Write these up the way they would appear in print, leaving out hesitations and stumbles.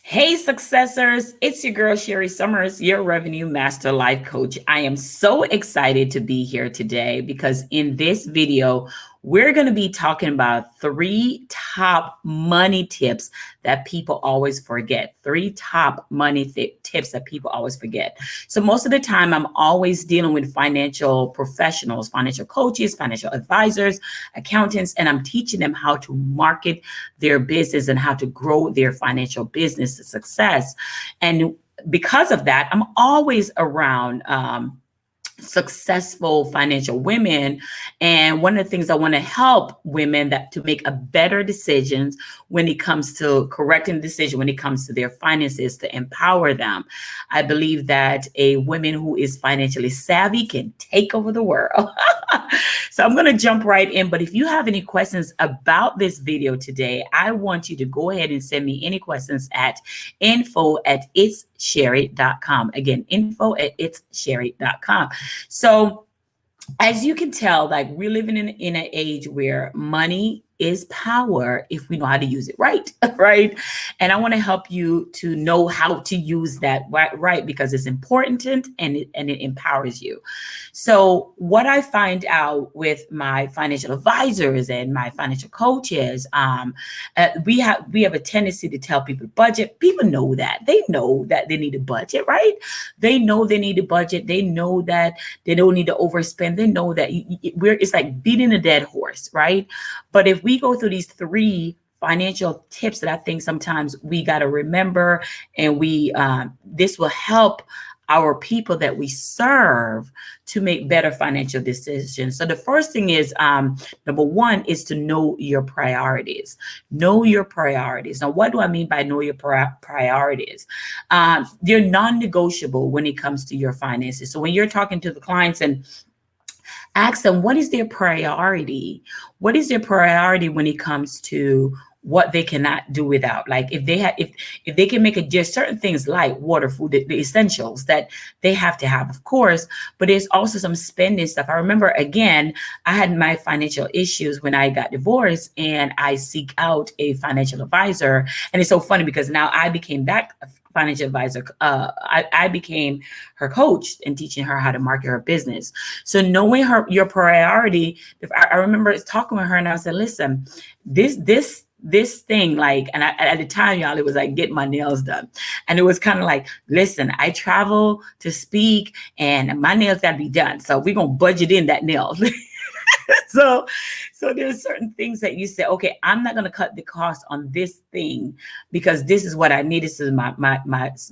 Hey, successors, it's your girl, Sherry Summers, your revenue master life coach. I am so excited to be here today because in this video, we're going to be talking about three top money tips that people always forget. Three top money tips that people always forget. So most of the time, I'm always dealing with financial professionals, financial coaches, financial advisors, accountants, and I'm teaching them how to market their business and how to grow their financial business to success. And because of that, I'm always around successful financial women. And one of the things I want to help women that to make a better decisions when it comes to correcting the decision, when it comes to their finances, to empower them. I believe that a woman who is financially savvy can take over the world. So I'm going to jump right in. But if you have any questions about this video today, I want you to go ahead and send me any questions at info@itssherry.com. Again, info@itssherry.com. So as you can tell, like we're living in an age where money is power if we know how to use it right, right? And I want to help you to know how to use that right because it's important and it empowers you. So what I find out with my financial advisors and my financial coaches, we have a tendency to tell people budget. People know that they need a budget, right? They know they need a budget. They know that they don't need to overspend. They know that it's like beating a dead horse, right? But if we go through these three financial tips that I think sometimes we got to remember, and this will help our people that we serve to make better financial decisions. So the first thing is, number one is to know your priorities. Know your priorities. Now, what do I mean by know your priorities? They're non-negotiable when it comes to your finances. So when you're talking to the clients and ask them, what is their priority? What is their priority when it comes to what they cannot do without? Like if they can make just certain things like water, food, the essentials that they have to have, of course, but there's also some spending stuff. I remember, again, I had my financial issues when I got divorced and I seek out a financial advisor. And it's so funny because now I became that financial advisor. I became her coach and teaching her how to market her business. So knowing your priority, I remember talking with her and I said, listen, this thing, like, and at the time, y'all, it was like get my nails done. And it was kind of like, listen, I travel to speak and my nails got to be done. So we're going to budget in that nails. So there's certain things that you say, okay, I'm not going to cut the cost on this thing because this is what I need. This is my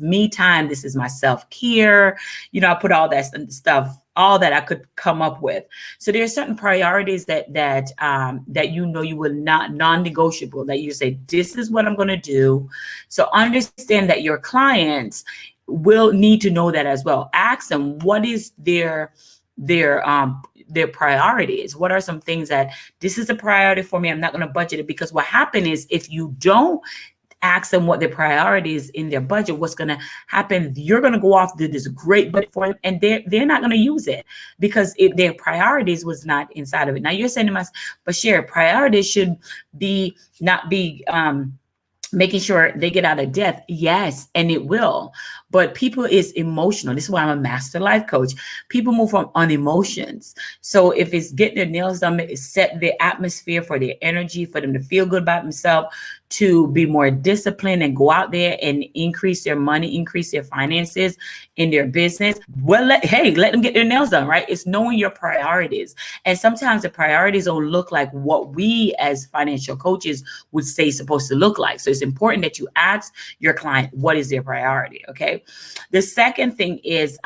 me time. This is my self-care. I put all that stuff, all that I could come up with. So there are certain priorities that you will not non-negotiable, that you say, this is what I'm going to do. So understand that your clients will need to know that as well. Ask them, what is their priorities? What are some things that this is a priority for me? I'm not going to budget it, because what happens is if you don't ask them what their priorities in their budget, what's going to happen, you're going to go off to this great budget for them and they're not going to use it because their priorities was not inside of it. Now you're saying to myself, but Sherry, priorities should not be making sure they get out of debt. Yes, and it will. But people is emotional. This is why I'm a master life coach. People move on emotions. So if it's getting their nails done, it's set the atmosphere for their energy, for them to feel good about themselves, to be more disciplined and go out there and increase their money, increase their finances in their business. Well, let them get their nails done, right? It's knowing your priorities. And sometimes the priorities don't look like what we as financial coaches would say supposed to look like. So it's important that you ask your client, what is their priority? Okay. The second thing is,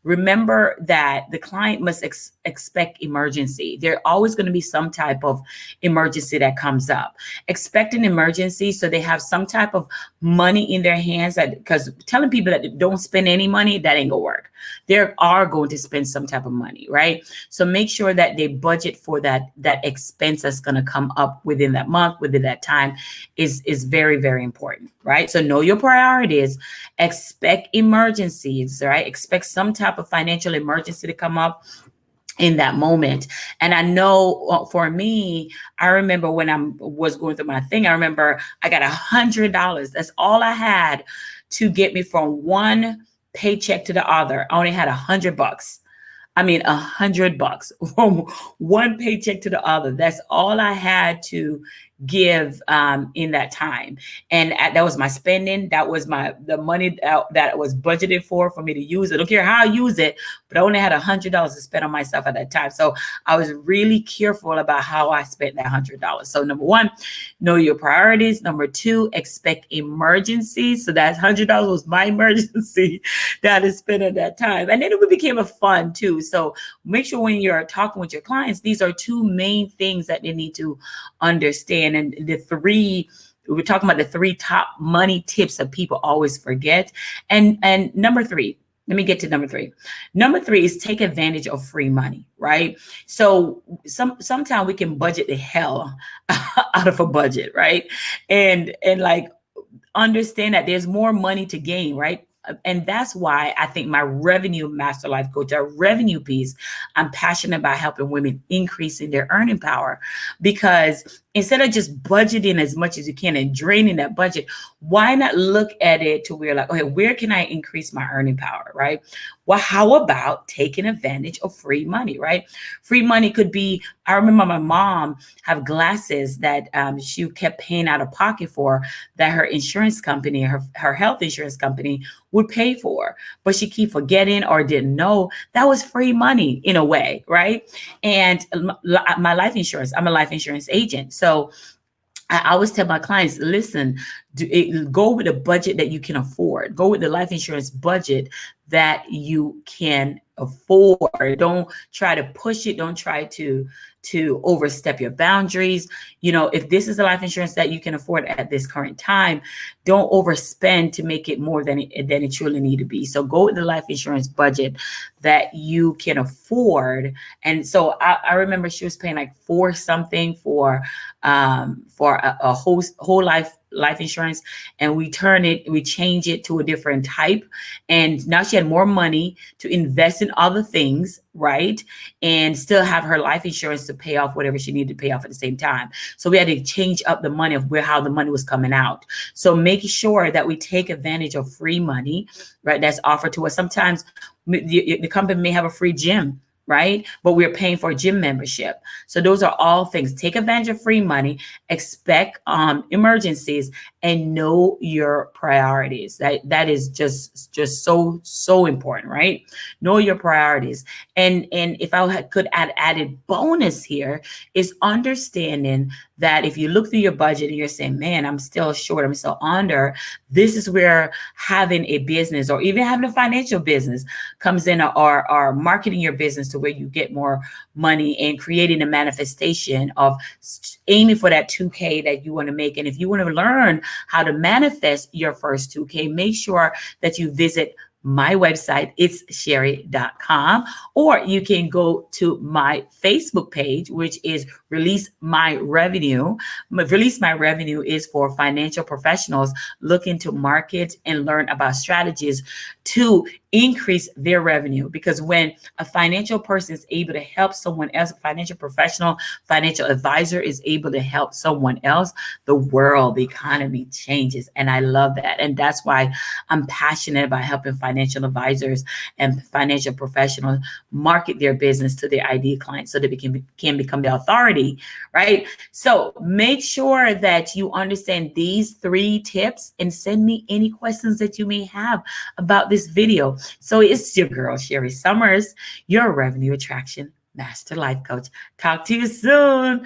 remember that the client must expect emergency. There's always going to be some type of emergency that comes up. Expect an emergency so they have some type of money in their hands, because telling people that don't spend any money, that ain't gonna work. They are going to spend some type of money, right? So make sure that they budget for that expense that's going to come up within that month, within that time is very, very important, right? So know your priorities, expect emergencies, right? Expect some type of financial emergency to come up. in that moment. And I know for me, I remember when I was going through my thing, I remember I got $100. That's all I had to get me from one paycheck to the other. I only had $100. I mean, $100 from one paycheck to the other. That's all I had to give in that time, and that was my spending. That was the money that was budgeted for me to use. I don't care how I use it, but I only had $100 to spend on myself at that time. So I was really careful about how I spent that $100. So number one, know your priorities. Number two, expect emergencies. So that $100 was my emergency that I spent at that time, and then it became a fun too. So make sure when you're talking with your clients, these are two main things that they need to understand. And we're talking about the three top money tips that people always forget. And number three, let me get to number three. Number three is take advantage of free money, right? So sometimes we can budget the hell out of a budget, right? And like understand that there's more money to gain, right? And that's why I think my revenue master life coach, our revenue piece, I'm passionate about helping women increasing their earning power, because instead of just budgeting as much as you can and draining that budget, why not look at it to where like, okay, where can I increase my earning power, right? Well, how about taking advantage of free money, right? Free money could be, I remember my mom have glasses that she kept paying out of pocket for, that her insurance company, her health insurance company would pay for, but she keep forgetting or didn't know that was free money in a way, right? And my life insurance, I'm a life insurance agent. So I always tell my clients, listen, go with a budget that you can afford. Go with the life insurance budget that you can afford. Don't try to push it. Don't try to overstep your boundaries. You know, if this is a life insurance that you can afford at this current time, don't overspend to make it more than it truly need to be. So go with the life insurance budget that you can afford. And so I remember she was paying like $4 something for a whole life insurance, and we change it to a different type, and now she had more money to invest in other things, right? And still have her life insurance to pay off whatever she needed to pay off at the same time. So we had to change up the money of how the money was coming out. So making sure that we take advantage of free money, right, that's offered to us. Sometimes the company may have a free gym, right? But we're paying for a gym membership. So those are all things. Take advantage of free money, expect emergencies, and know your priorities. That is just so important, right? Know your priorities. And if I could add added bonus here, is understanding that if you look through your budget and you're saying, man, I'm still short, I'm still under, this is where having a business or even having a financial business comes in, or marketing your business to where you get more money and creating a manifestation of aiming for that 2K that you want to make. And if you want to learn how to manifest your first 2K, make sure that you visit my website. It's sherry.com, or you can go to my Facebook page, which is Release My Revenue. Release My Revenue is for financial professionals looking to market and learn about strategies to increase their revenue. Because when a financial person is able to help someone else, a financial professional, financial advisor is able to help someone else, the world, the economy changes. And I love that. And that's why I'm passionate about helping financial advisors and financial professionals market their business to their ideal clients so that they can become the authority, right? So make sure that you understand these 3 tips and send me any questions that you may have about this video. So it's your girl, Sherry Summers, your revenue attraction master life coach. Talk to you soon.